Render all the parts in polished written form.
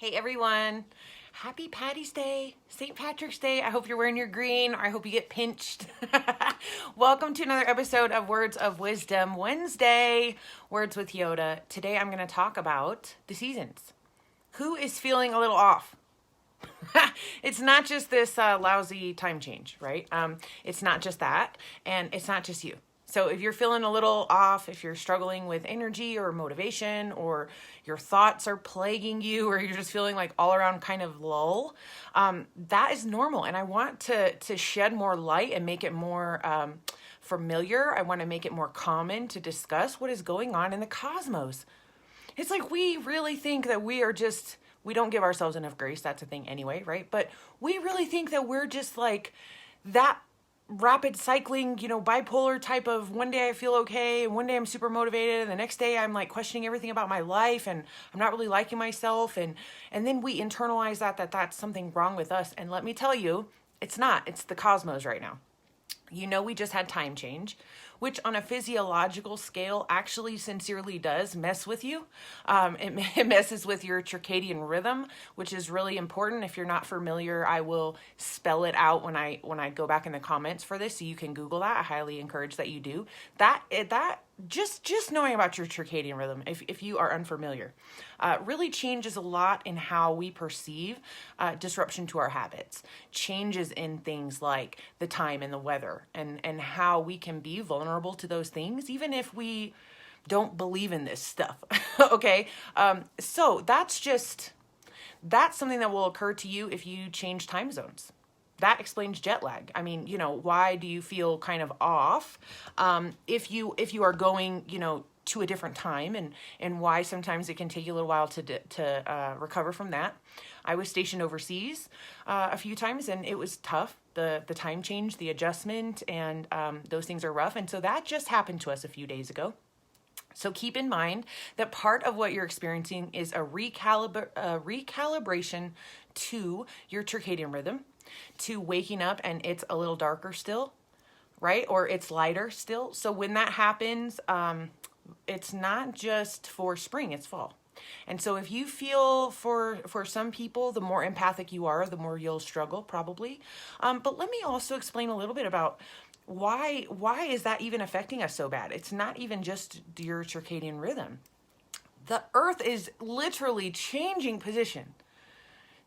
Hey everyone, happy Patty's Day, St. Patrick's Day. I hope you're wearing your green, or I hope you get pinched. Welcome to another episode of Words of Wisdom Wednesday, Words with Yoda. Today I'm going to talk about the seasons. Who is feeling a little off? It's not just this lousy time change, right? It's not just that, and it's not just you. So if you're feeling a little off, if you're struggling with energy or motivation, or your thoughts are plaguing you, or you're just feeling like all around kind of lull, that is normal. And I want to shed more light and make it more familiar. I want to make it more common to discuss what is going on in the cosmos. It's like we really think that we don't give ourselves enough grace. That's a thing anyway, right? But we really think that we're just like that rapid cycling, bipolar type of one day I feel okay and one day I'm super motivated and the next day I'm like questioning everything about my life and I'm not really liking myself, and then we internalize that's something wrong with us. And let me tell you, it's not. It's the cosmos right now. We just had time change, which on a physiological scale actually sincerely does mess with you. It messes with your circadian rhythm, which is really important. If you're not familiar, I will spell it out when I go back in the comments for this, so you can Google that. I highly encourage that you do. That just knowing about your circadian rhythm, if you are unfamiliar, really changes a lot in how we perceive disruption to our habits, changes in things like the time and the weather, and how we can be vulnerable to those things, even if we don't believe in this stuff. Okay. So that's something that will occur to you if you change time zones. That explains jet lag. I mean, why do you feel kind of off if you are going, to a different time, and why sometimes it can take you a little while to recover from that. I was stationed overseas a few times, and it was tough. The time change, the adjustment, and those things are rough. And so that just happened to us a few days ago. So keep in mind that part of what you're experiencing is a recalibration to your circadian rhythm, to waking up and it's a little darker still, right? Or it's lighter still. So when that happens, it's not just for spring, it's fall. And so if you feel for some people, the more empathic you are, the more you'll struggle probably. But let me also explain a little bit about why is that even affecting us so bad? It's not even just your circadian rhythm. The earth is literally changing position.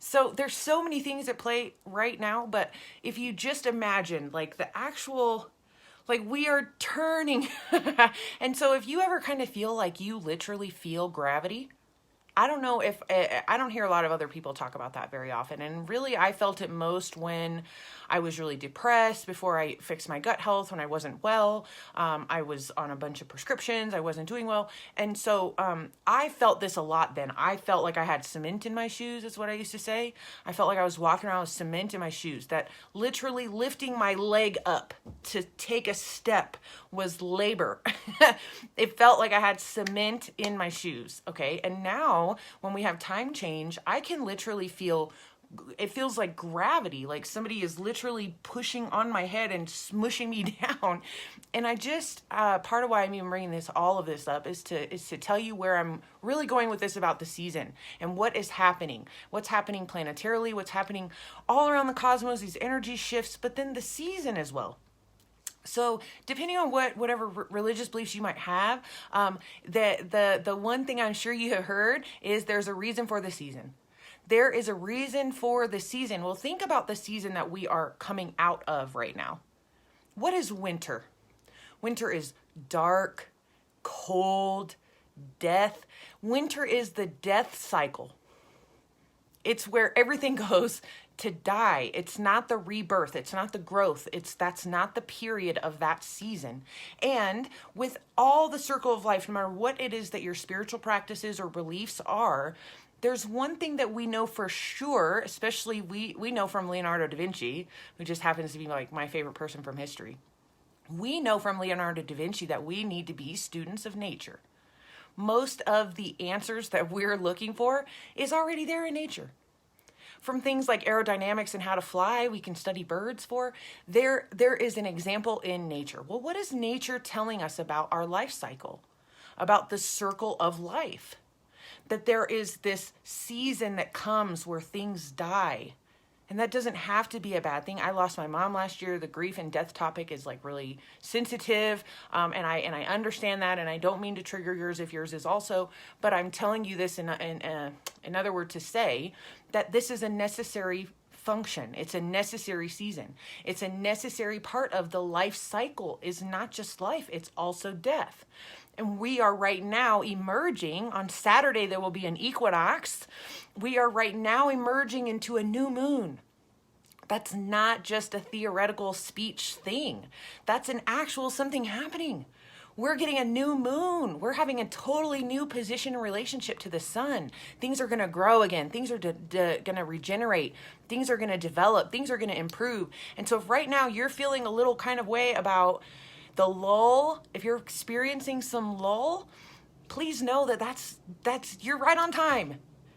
So there's so many things at play right now, but if you just imagine like the actual, like we are turning. And so if you ever kind of feel like you literally feel gravity, I don't know if, I don't hear a lot of other people talk about that very often. And really, I felt it most when I was really depressed, before I fixed my gut health, when I wasn't well. I was on a bunch of prescriptions. I wasn't doing well. And so I felt this a lot then. I felt like I had cement in my shoes, is what I used to say. I felt like I was walking around with cement in my shoes, that literally lifting my leg up to take a step was labor. It felt like I had cement in my shoes, okay? And now, when we have time change, I can literally feel, it feels like gravity, like somebody is literally pushing on my head and smushing me down. And I just, part of why I'm even bringing all of this up is to tell you where I'm really going with this about the season and what is happening, what's happening planetarily, what's happening all around the cosmos, these energy shifts, but then the season as well. So depending on whatever religious beliefs you might have, the one thing I'm sure you have heard is there's a reason for the season. There is a reason for the season. Well, think about the season that we are coming out of right now. What is winter? Winter is dark, cold, death. Winter is the death cycle. It's where everything goes to die. It's not the rebirth. It's not the growth. That's not the period of that season. And with all the circle of life, no matter what it is that your spiritual practices or beliefs are, there's one thing that we know for sure, especially we know from Leonardo da Vinci, who just happens to be like my favorite person from history. We know from Leonardo da Vinci that we need to be students of nature. Most of the answers that we're looking for is already there in nature. From things like aerodynamics and how to fly, we can study birds for. There is an example in nature. Well, what is nature telling us about our life cycle? About the circle of life? that there is this season that comes where things die. And that doesn't have to be a bad thing. I lost my mom last year. The grief and death topic is like really sensitive. And I understand that. And I don't mean to trigger yours if yours is also, but I'm telling you this in other words to say that this is a necessary function. It's a necessary season. It's a necessary part of the life cycle. Is not just life, it's also death. And we are right now emerging. On Saturday, there will be an equinox. We are right now emerging into a new moon. That's not just a theoretical speech thing. That's an actual something happening. We're getting a new moon. We're having a totally new position and relationship to the sun. Things are going to grow again. Things are going to regenerate. Things are going to develop. Things are going to improve. And so if right now you're feeling a little kind of way about the lull, if you're experiencing some lull, please know that that's you're right on time.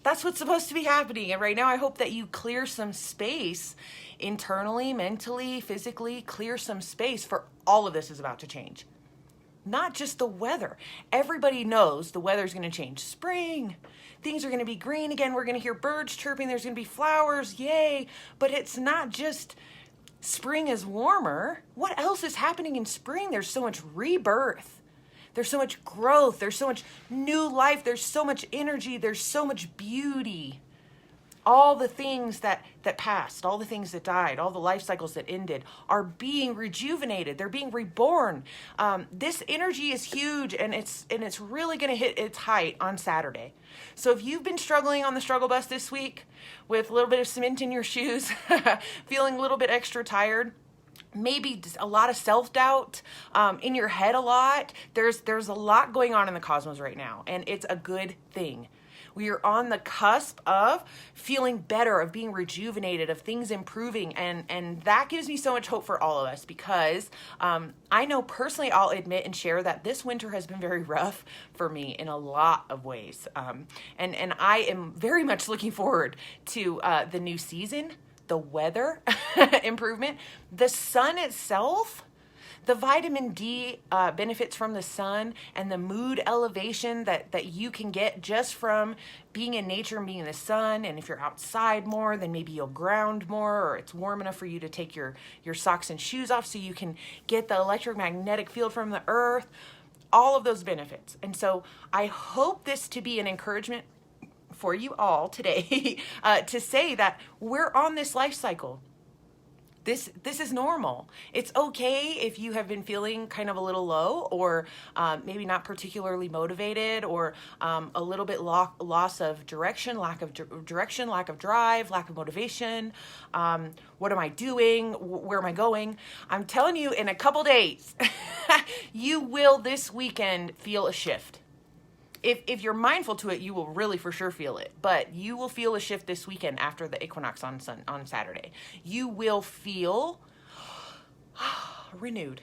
That's what's supposed to be happening. And right now I hope that you clear some space internally, mentally, physically, clear some space for all of this is about to change. Not just the weather. Everybody knows the weather's going to change. Spring. Things are going to be green again. We're going to hear birds chirping. There's going to be flowers. Yay. But it's not just spring is warmer. What else is happening in spring? There's so much rebirth. There's so much growth. There's so much new life. There's so much energy. There's so much beauty. All the things that passed, all the things that died, all the life cycles that ended are being rejuvenated. They're being reborn. This energy is huge, and it's really going to hit its height on Saturday. So if you've been struggling on the struggle bus this week with a little bit of cement in your shoes, feeling a little bit extra tired, maybe a lot of self-doubt, in your head a lot, there's a lot going on in the cosmos right now, and it's a good thing. We are on the cusp of feeling better, of being rejuvenated, of things improving. And that gives me so much hope for all of us because I know personally, I'll admit and share that this winter has been very rough for me in a lot of ways. And I am very much looking forward to the new season, the weather improvement, the sun itself. The vitamin D benefits from the sun and the mood elevation that you can get just from being in nature and being in the sun. And if you're outside more, then maybe you'll ground more, or it's warm enough for you to take your socks and shoes off so you can get the electromagnetic field from the earth, all of those benefits. And so I hope this to be an encouragement for you all today to say that we're on this life cycle. This is normal. It's okay if you have been feeling kind of a little low or maybe not particularly motivated or a little bit loss of direction, lack of direction, lack of drive, lack of motivation. What am I doing? Where am I going? I'm telling you, in a couple days, you will this weekend feel a shift. If you're mindful to it, you will really for sure feel it. But you will feel a shift this weekend after the equinox on Saturday. You will feel renewed,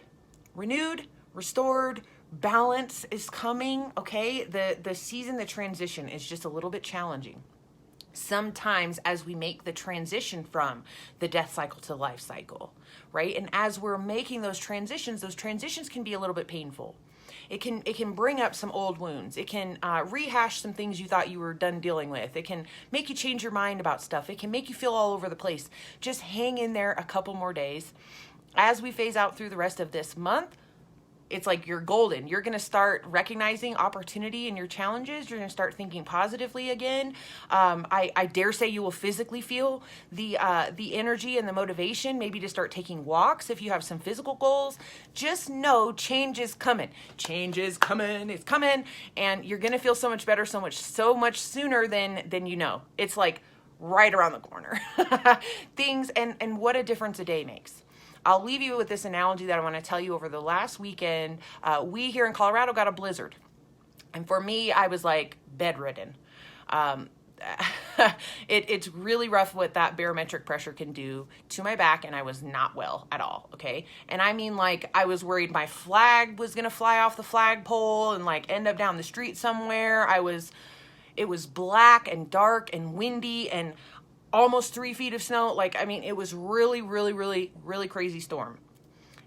restored. Balance is coming. Okay, the season, the transition is just a little bit challenging. Sometimes as we make the transition from the death cycle to life cycle, right? And as we're making those transitions can be a little bit painful. It can bring up some old wounds. It can rehash some things you thought you were done dealing with. It can make you change your mind about stuff. It can make you feel all over the place. Just hang in there a couple more days. As we phase out through the rest of this month, it's like you're golden. You're going to start recognizing opportunity in your challenges. You're going to start thinking positively again. I dare say you will physically feel the energy and the motivation, maybe to start taking walks if you have some physical goals. Just know change is coming. Change is coming. It's coming. And you're going to feel so much better, so much sooner than you know. It's like right around the corner. Things, and what a difference a day makes. I'll leave you with this analogy that I want to tell you. Over the last weekend, we here in Colorado got a blizzard. And for me, I was like bedridden. It's really rough what that barometric pressure can do to my back, and I was not well at all, okay? And I mean, like, I was worried my flag was going to fly off the flagpole and, like, end up down the street somewhere. It was black and dark and windy and almost 3 feet of snow. Like, I mean, it was really, really, really, really crazy storm.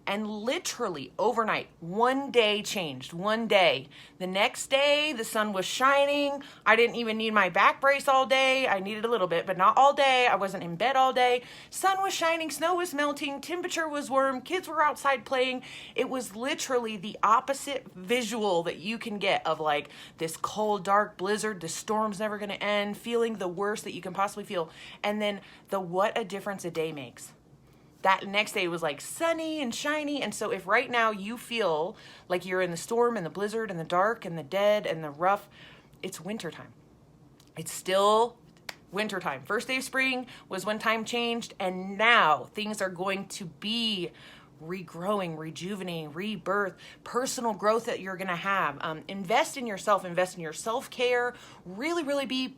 And literally overnight, one day changed, one day. The next day, the sun was shining. I didn't even need my back brace all day. I needed a little bit, but not all day. I wasn't in bed all day. Sun was shining, snow was melting, temperature was warm, kids were outside playing. It was literally the opposite visual that you can get of like this cold, dark blizzard, the storm's never gonna end, feeling the worst that you can possibly feel. And then what a difference a day makes. That next day was like sunny and shiny. And so if right now you feel like you're in the storm and the blizzard and the dark and the dead and the rough, it's wintertime. It's still wintertime. First day of spring was when time changed, and now things are going to be regrowing, rejuvenating, rebirth, personal growth that you're gonna have. Invest in yourself, invest in your self-care, really be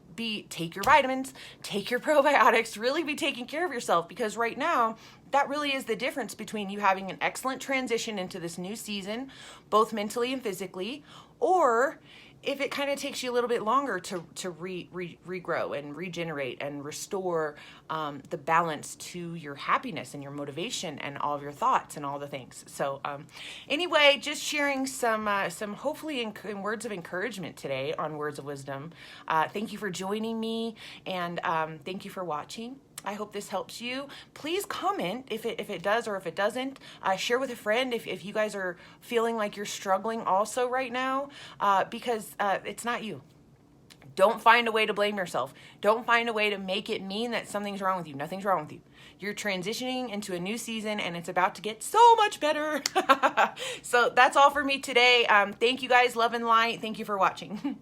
take your vitamins, take your probiotics, really be taking care of yourself, because right now that really is the difference between you having an excellent transition into this new season, both mentally and physically, or if it kind of takes you a little bit longer to regrow and regenerate and restore the balance to your happiness and your motivation and all of your thoughts and all the things. So anyway, just sharing some hopefully in words of encouragement today on Words of Wisdom. Thank you for joining me, and thank you for watching. I hope this helps you. Please comment if it does or if it doesn't. Share with a friend if you guys are feeling like you're struggling also right now, because it's not you. Don't find a way to blame yourself. Don't find a way to make it mean that something's wrong with you. Nothing's wrong with you. You're transitioning into a new season, and it's about to get so much better. So that's all for me today. Thank you guys. Love and light. Thank you for watching.